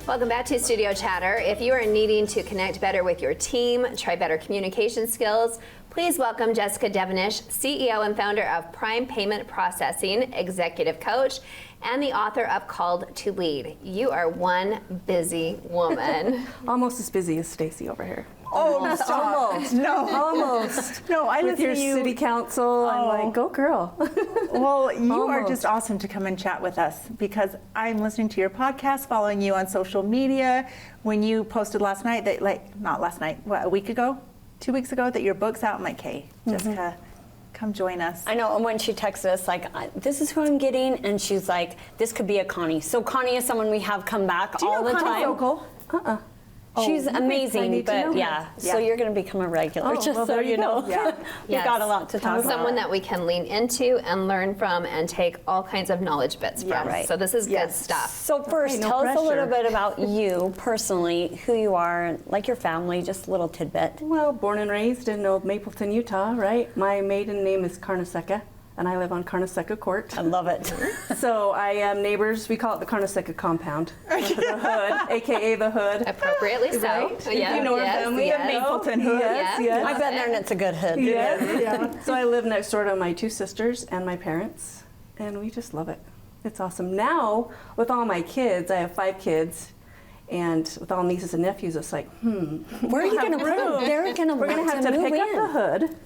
Welcome back to Studio Chatter. If you are needing to connect better with your team, try better communication skills, please welcome Jessica Devenish, CEO and founder of Prime Payment Processing, executive coach, and the author of Called to Lead. You are one busy woman. Almost as busy as Stacy over here. Oh, stop. Almost. No. Almost. No, I With listen your to you. city council, I'm like, go girl. Well, you are Almost. just awesome to come and chat with us because I'm listening to your podcast, following you on social media. When you posted last night that, not last night, what, a week ago? 2 weeks ago, that your book's out, I'm like, hey, Jessica, come join us. I know, and when she texted us, this is who I'm getting, and she's like, this could be a Connie. So Connie is someone we have come back Do you all know the Connie time. Sokol? She's I amazing, need to know but her. yeah, Yeah. so you're going to become a regular, just well, so there you you know. go. Yeah. We've Yes. got a lot to talk about. Someone that we can lean into and learn from and take all kinds of knowledge bits Yeah, from. right. So this is good Yes. stuff. So first, Okay, no tell us a little pressure. bit about you personally, who you are, like your family, just a little tidbit. Well, born and raised in Old Mapleton, Utah, right? My maiden name is Carnesecca, and I live on Carnesecca Court. I love it. So I am neighbors, we call it the Carnesecca compound, the hood, AKA the hood. Appropriately so. Right? Yeah. You know our yes, family, yes. the Mapleton hood. Yes, yes. I've been there and it's a good hood. Yeah. So I live next door to my two sisters and my parents, and we just love it. It's awesome. Now, with all my kids, I have 5 kids, and with all nieces and nephews, it's like, Where are you going to put them? They're going to we're gonna have to move pick up in. the hood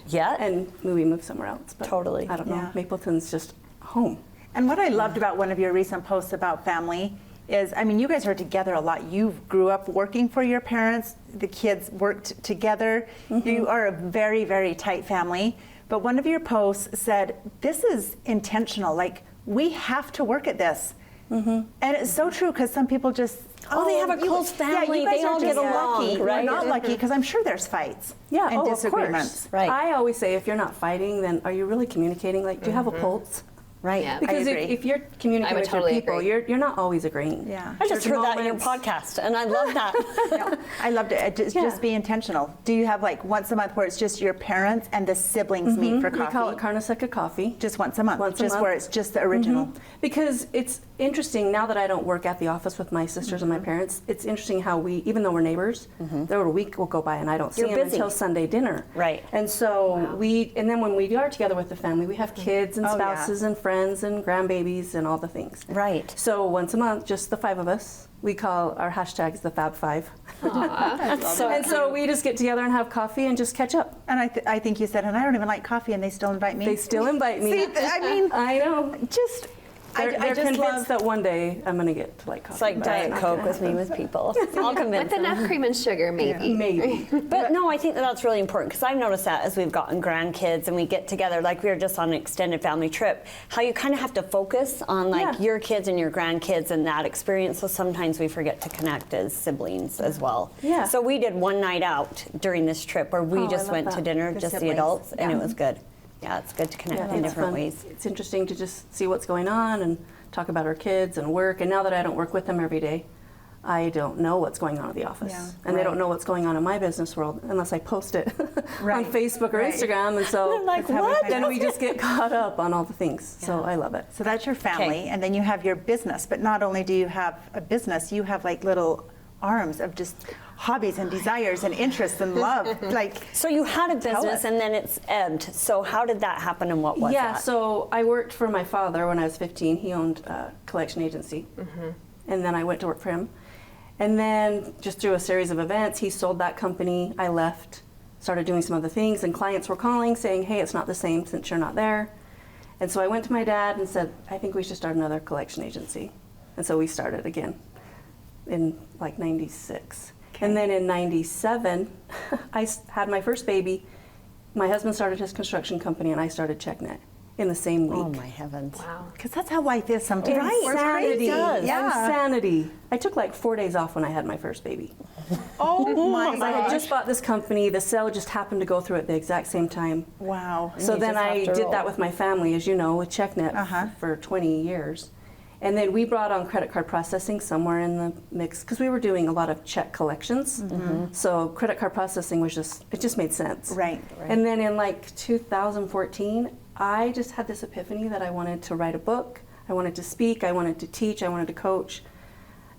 Yeah. and maybe move somewhere else. But Totally. I don't know. Yeah. Mapleton's just home. And what I loved about one of your recent posts about family is, I mean, you guys are together a lot. You grew up working for your parents. The kids worked together. You are a very, very tight family. But one of your posts said, this is intentional. Like, we have to work at this. And it's so true because some people just, Oh, they have a you- close yeah, family. you guys They are all just get along, lucky. right? We're not lucky because I'm sure there's fights Yeah, and oh, disagreements. Of course. Right. I always say, if you're not fighting, then are you really communicating? Like, do you have a pulse? Right. Yeah. Because agree. if you're I communicating would with totally your people, agree. you're not always agreeing. Yeah. I just There's heard that in your moments- podcast, and I love that. Yeah, I loved it. Just Yeah. be intentional. Do you have like once a month where it's just your parents and the siblings meet for We coffee? call it Carnesecca Coffee. Just once a month. Once a just month. where it's just the original. Because it's interesting, now that I don't work at the office with my sisters and my parents, it's interesting how we, even though we're neighbors, there a week will go by and I don't see You're them busy. until Sunday dinner. Right. And so and then when we are together with the family, we have kids and Oh, yeah. spouses and friends and grandbabies and all the things. Right. So once a month, just the 5 of us, we call our hashtags the Fab Five. So And so we just get together and have coffee and just catch up. And I think you said, and I don't even like coffee, and they still invite me. They still invite me. See, I mean, I know. just They're, I they're just convinced love. that one day I'm going to get to like coffee. it's like but Diet not Coke gonna with me happen. with people. I'll convince With them. enough cream and sugar, maybe. Maybe. But no, I think that's really important because I've noticed that as we've gotten grandkids and we get together, like we were just on an extended family trip, how you kind of have to focus on like Yeah. your kids and your grandkids and that experience. So sometimes we forget to connect as siblings as well. Yeah. So we did one night out during this trip where we Oh, I just love went to that. dinner, The just the siblings. adults, and Yeah. it was good. Yeah, it's good to connect Yeah, in it's different fun. ways. It's interesting to just see what's going on and talk about our kids and work. And now that I don't work with them every day, I don't know what's going on at the office. Yeah. And they Right. don't know what's going on in my business world unless I post it Right. on Facebook or Right. Instagram. And so They're like, That's how we what? find then out. we just get caught up on all the things. So I love it. So that's your family, Okay. and then you have your business. But not only do you have a business, you have like little arms of just hobbies and desires and interests and love. Like, So you had a Tell business us. and then it's ebbed. So how did that happen and what was Yeah, that? so I worked for my father when I was 15. He owned a collection agency. And then I went to work for him. And then just through a series of events, he sold that company. I left, started doing some other things, and clients were calling saying, hey, it's not the same since you're not there. And so I went to my dad and said, I think we should start another collection agency. And so we started again in like 96. And then in 97, had my first baby. My husband started his construction company and I started CheckNet in the same week. Oh my heavens. Wow. because that's how life is sometimes. Right. We're Insanity. crazy. Does. Yeah. Insanity. I took like 4 days off when I had my first baby. Oh my I had gosh. just bought this company. The sale just happened to go through at the exact same time. Wow. So you then just have I to did roll. that with my family, as you know, with CheckNet Uh-huh. for 20 years. And then we brought on credit card processing somewhere in the mix because we were doing a lot of check collections. So credit card processing was it just made sense. Right. And then in like 2014, I just had this epiphany that I wanted to write a book. I wanted to speak. I wanted to teach. I wanted to coach.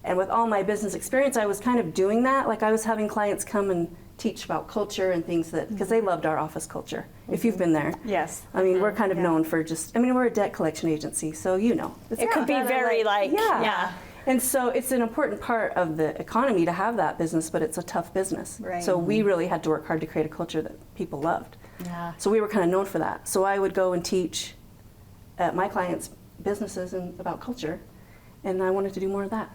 And with all my business experience, I was kind of doing that. Like I was having clients come and teach about culture and things that, because they loved our office culture. If you've been there. Yes. I mean, we're kind of known for just, I mean, we're a debt collection agency, so you know. It could be very like, yeah. And so it's an important part of the economy to have that business, but it's a tough business. Right. So we really had to work hard to create a culture that people loved. Yeah. So we were kind of known for that. So I would go and teach at my clients' businesses about culture, and I wanted to do more of that.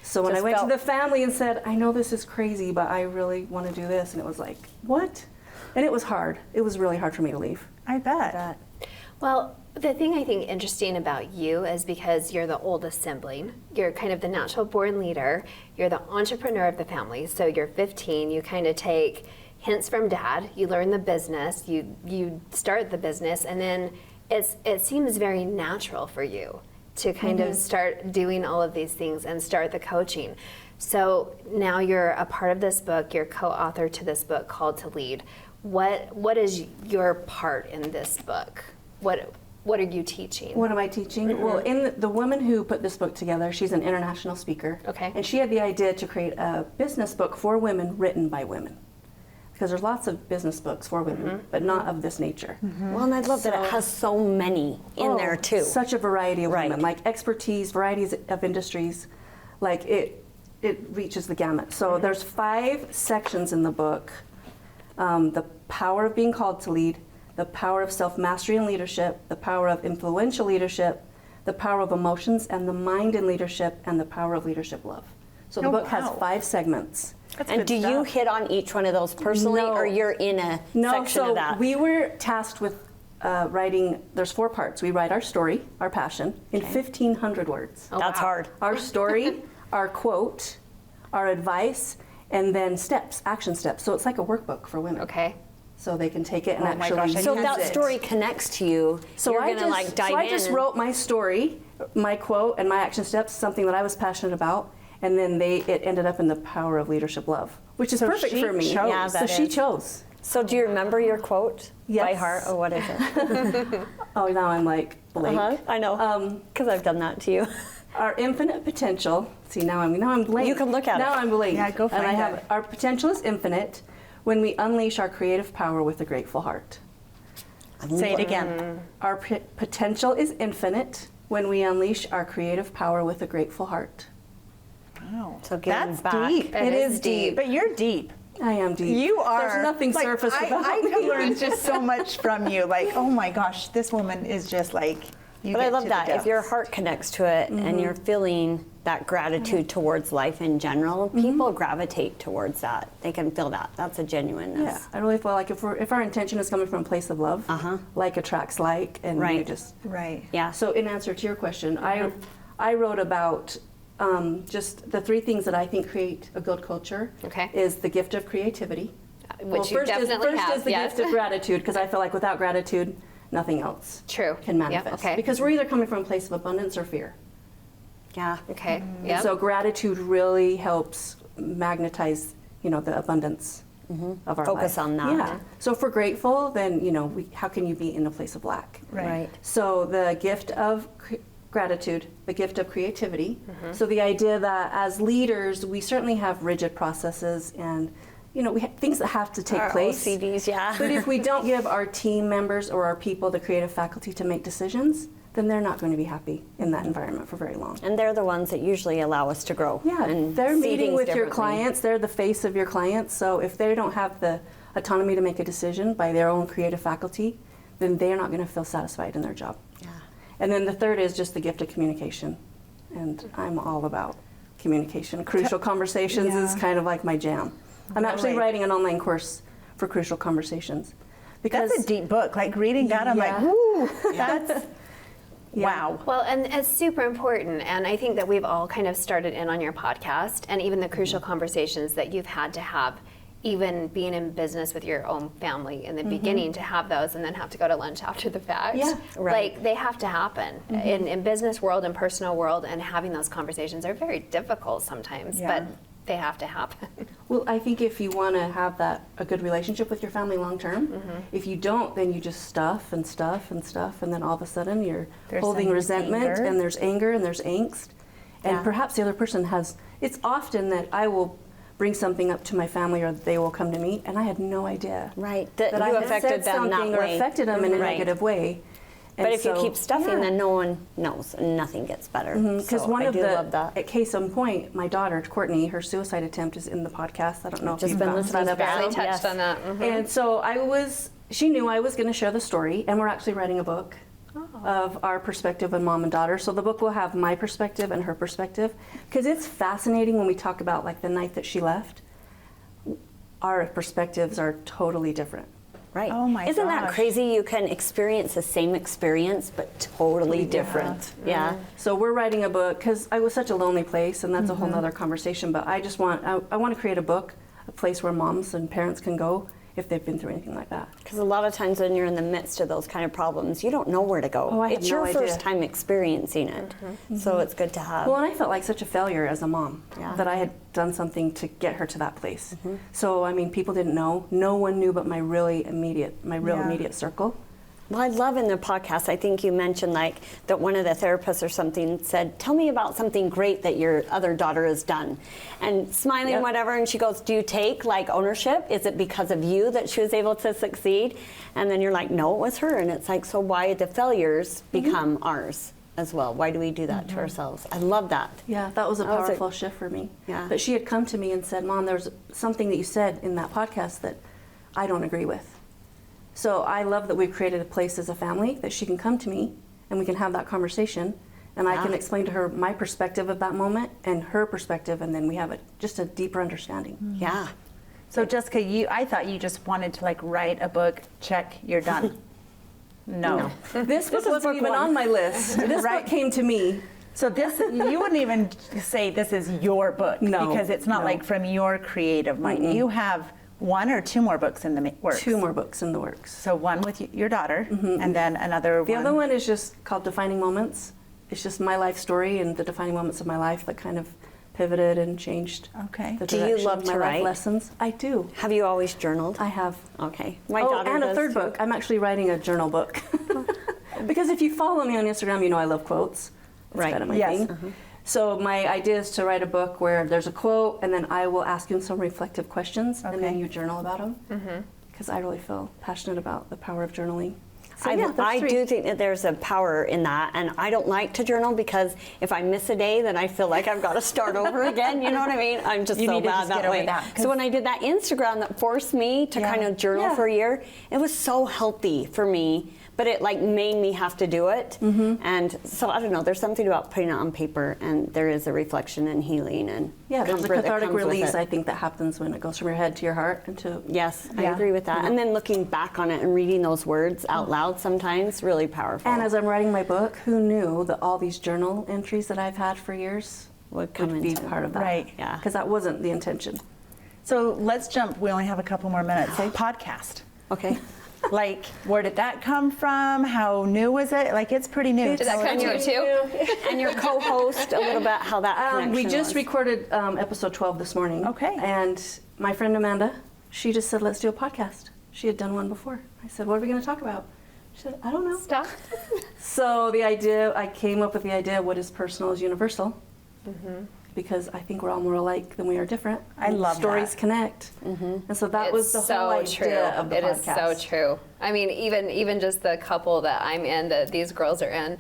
So when I went to the family and said, I know this is crazy, but I really want to do this, and it was like, what? And it was hard. It was really hard for me to leave. I bet. Well, the thing I think interesting about you is because you're the oldest sibling, you're kind of the natural born leader, you're the entrepreneur of the family. So you're 15, you kind of take hints from dad, you learn the business, you start the business, and then it seems very natural for you to kind of start doing all of these things and start the coaching. So now you're a part of this book, you're co-author to this book called To Lead. What is your part in this book? What are you teaching? What am I teaching? Well, the woman who put this book together, she's an international speaker. Okay. And she had the idea to create a business book for women written by women. Because there's lots of business books for women, but not of this nature. Well, and I love that it has so many in there too. Such a variety of Right. women, like expertise, varieties of industries, like it reaches the gamut. So there's 5 sections in the book. The power of being called to lead, the power of self-mastery and leadership, the power of influential leadership, the power of emotions and the mind in leadership, and the power of leadership love. So the Oh, book has wow. 5 segments. That's And good do you stuff. hit on each one of those personally, No. or you're in a No, section so of that? we were tasked with writing, there's 4 parts. We write our story, our passion, in 1,500 words. Oh, That's wow. hard. Our story, our quote, our advice, and then steps, action steps. So it's like a workbook for women. Okay. So they can take it and Oh my actually gosh, I use So use that it. story connects to you. So you're I gonna just, like dive so I in. just and- wrote my story, my quote, and my action steps, something that I was passionate about, and then it ended up in the power of leadership love, which is So perfect she for me. chose. Yeah, so that she is. chose. So do you remember your quote by Yes. heart, or what is it? Oh, now I'm like blank. I know, because I've done that to you. Our infinite potential. See, now I'm blank. You can look at now it. I'm blank. Yeah, go And I find have it. our potential is infinite when we unleash our creative power with a grateful heart. Say it again. Our potential is infinite when we unleash our creative power with a grateful heart. Wow. So giving That's back. deep. It is deep. But you're deep. I am deep. You are. There's nothing like, surface about I me. have learned just so much from you. Like, oh my gosh, this woman is just like. You But I get love to that. the If your depths. heart connects to it and you're feeling that gratitude towards life in general, people gravitate towards that. They can feel that. That's a genuineness. Yeah, I really feel like if our intention is coming from a place of love, like attracts like, and you Right. just. Right. Yeah. So in answer to your question, I wrote about just the 3 things that I think create a good culture. Okay. Is the gift of creativity. Which you first definitely first have, is the yes. gift of gratitude, because I feel like without gratitude, nothing else True. can Yep, manifest. okay. Because we're either coming from a place of abundance or fear. Yeah. Okay. Yeah. So gratitude really helps magnetize, the abundance of our Focus life. on that. Yeah. So if we're grateful, then how can you be in a place of lack? Right. So the gift of gratitude, the gift of creativity. So the idea that as leaders, we certainly have rigid processes and we have things that have to take Our place. OCDs, yeah. But if we don't give our team members or our people the creative faculty to make decisions, then they're not going to be happy in that environment for very long. And they're the ones that usually allow us to grow. Yeah, and they're see meeting things with your differently. clients. They're the face of your clients. So if they don't have the autonomy to make a decision by their own creative faculty, then they're not going to feel satisfied in their job. Yeah. And then the third is just the gift of communication. And I'm all about communication. Crucial Conversations is Yeah. kind of like my jam. I'm actually Really? writing an online course for Crucial Conversations. Because That's a deep book. Like reading that, I'm like, Yeah. whoo, that's wow. Well, and it's super important. And I think that we've all kind of started in on your podcast and even the crucial conversations that you've had to have, even being in business with your own family in the beginning, to have those and then have to go to lunch after the fact. Yeah. Right. Like they have to happen in business world and personal world, and having those conversations are very difficult sometimes, Yeah. but they have to happen. Well, I think if you want to have a good relationship with your family long term, if you don't, then you just stuff and stuff and stuff, and then all of a sudden you're There's holding some resentment, anger. and there's anger and there's angst, And Yeah. perhaps the other person has, it's often that I will bring something up to my family or they will come to me and I had no idea. Right, that I you had affected said them that something or way. affected them in a Right. negative way. But And if you so- keep stuffing, Yeah. then no one knows and nothing gets better. Because So one I of do the, love that. at case in point, my daughter, Courtney, her suicide attempt is in the podcast. I don't know if Just you've been gotten to that listening to that. episode. They touched Yes. on that. And so she knew I was going to share the story, and we're actually writing a book of our perspective on mom and daughter. So the book will have my perspective and her perspective, because it's fascinating when we talk about like the night that she left. Our perspectives are totally different. Right. Oh my Isn't that gosh. crazy? You can experience the same experience, but totally different. Yeah. So we're writing a book because I was such a lonely place, and that's a whole other conversation. But I just want I want to create a book, a place where moms and parents can go if they've been through anything like that. Because a lot of times when you're in the midst of those kind of problems, you don't know where to go. Oh, I have it's no your idea. first time experiencing it. So it's good to have. Well, and I felt like such a failure as a mom Yeah. that I had done something to get her to that place. So I mean, people didn't know. No one knew but my real immediate circle. Well, I love in the podcast, I think you mentioned like that one of the therapists or something said, tell me about something great that your other daughter has done. And smiling, Yep. whatever, and she goes, do you take like ownership? Is it because of you that she was able to succeed? And then you're like, no, it was her. And it's like, so why the failures become ours as well? Why do we do that to ourselves? I love that. Yeah, that was a That was a- powerful shift for me. Yeah. But she had come to me and said, Mom, there's something that you said in that podcast that I don't agree with. So I love that we've created a place as a family that she can come to me and we can have that conversation. And I can Yeah. explain to her my perspective of that moment and her perspective, and then we have just a deeper understanding. Yeah. So Jessica, I thought you just wanted to like write a book, check, you're done. No. This book is wasn't book even one. on my list. This Right. book came to me. So this, you wouldn't even say this is your book No, because it's not no. like from your creative mind. You have one or two more books in the works. 2 more books in the works. So one with your daughter, and then another The one. other one is just called Defining Moments. It's just my life story and the defining moments of my life that kind of pivoted and changed Okay. the Do you direction love of my to life write? lessons. I do. Have you always journaled? I have. Okay. My Oh, daughter and a does third too. book. I'm actually writing a journal book. Because if you follow me on Instagram, you know I love quotes. That's Right. kind of my Yes. thing. So my idea is to write a book where there's a quote, and then I will ask you some reflective questions, and then Okay. you journal about them. Because I really feel passionate about the power of journaling. So, I, yeah, that's I 3. do think that there's a power in that, and I don't like to journal because if I miss a day, then I feel like I've got to start over again. You know what I mean? I'm just You so need to bad just that get over way. that, 'cause- So when I did that Instagram that forced me to Yeah. kind of journal Yeah. for a year, it was so healthy for me. But it like made me have to do it, and so I don't know. There's something about putting it on paper, and there is a reflection and healing and Yeah, there's a comfort that cathartic comes with release, it. I think, that happens when it goes from your head to your heart and to Yes, I Yeah. agree with that. And then looking back on it and reading those words out loud sometimes really powerful. And as I'm writing my book, who knew that all these journal entries that I've had for years Would come be into- part of that? Right. Yeah. Because that wasn't the intention. So let's jump. We only have a couple more minutes. Podcast. Okay. Like, where did that come from? How new was it? Like, it's pretty new. Did that come to you too? And your co-host a little bit how that connection We just was. recorded episode 12 this morning. Okay. And my friend Amanda, she just said, let's do a podcast. She had done one before. I said, what are we going to talk about? She said, I don't know. Stop. So I came up with the idea, what is personal is universal. Because I think we're all more alike than we are different. I love Stories that. connect. And so that was the whole idea of the It podcast. is so true. I mean, even just the couple that I'm in, that these girls are in,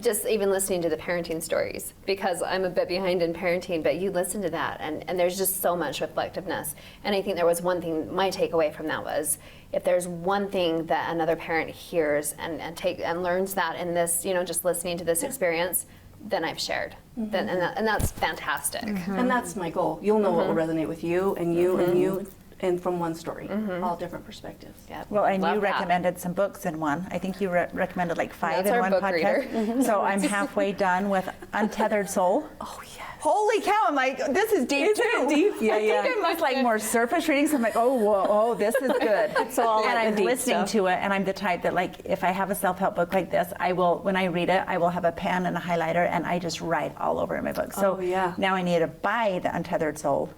just even listening to the parenting stories, because I'm a bit behind in parenting, but you listen to that, and there's just so much reflectiveness. And I think there was one thing, my takeaway from that was, if there's one thing that another parent hears and learns that in this, just listening to this experience, then I've shared. Then, and that's fantastic. And that's my goal. You'll know what will resonate with you and you and you, and from one story, all different perspectives. Yeah, Well, and love you that. recommended some books in one. I think you recommended like 5 That's in our one book podcast. reader. So I'm halfway done with Untethered Soul. Oh, yes. Holy cow! I'm like, this is deep Isn't too. it deep? Yeah, I yeah. think I'm like more surface reading. So I'm like, oh, whoa, oh, this is good. So all and like the I'm deep listening stuff. to it, and I'm the type that like, if I have a self-help book like this, I will, when I read it, I will have a pen and a highlighter, and I just write all over in my book. So Oh, yeah. now I need to buy the Untethered Soul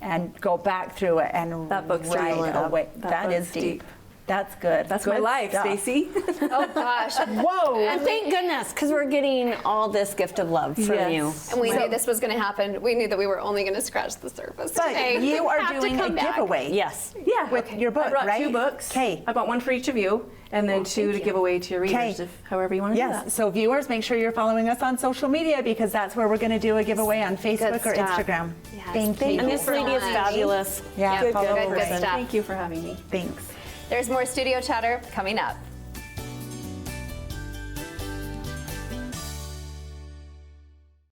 and go back through it and That book's write deep. away. That That is book's deep. That's good. That's Good my life, stuff. Stacy. Oh gosh. Whoa. And thank goodness, because we're getting all this gift of love from Yes. you. And we knew this was going to happen. We knew that we were only going to scratch the surface But today. you are Have to doing a come back. giveaway. Yes. Yeah. With your book, I brought right? 2 books. Okay. I bought one for each of you, and then 2 to give away to your readers, Okay. if however you want to do that. Yes. So viewers, make sure you're following us on social media because that's where we're going to do a giveaway on Facebook or stuff. Instagram. Yes. Thank you. And this for lady is much. fabulous. Yeah, Good, follow good her. stuff. Thank you for having me. Thanks. There's more studio chatter coming up.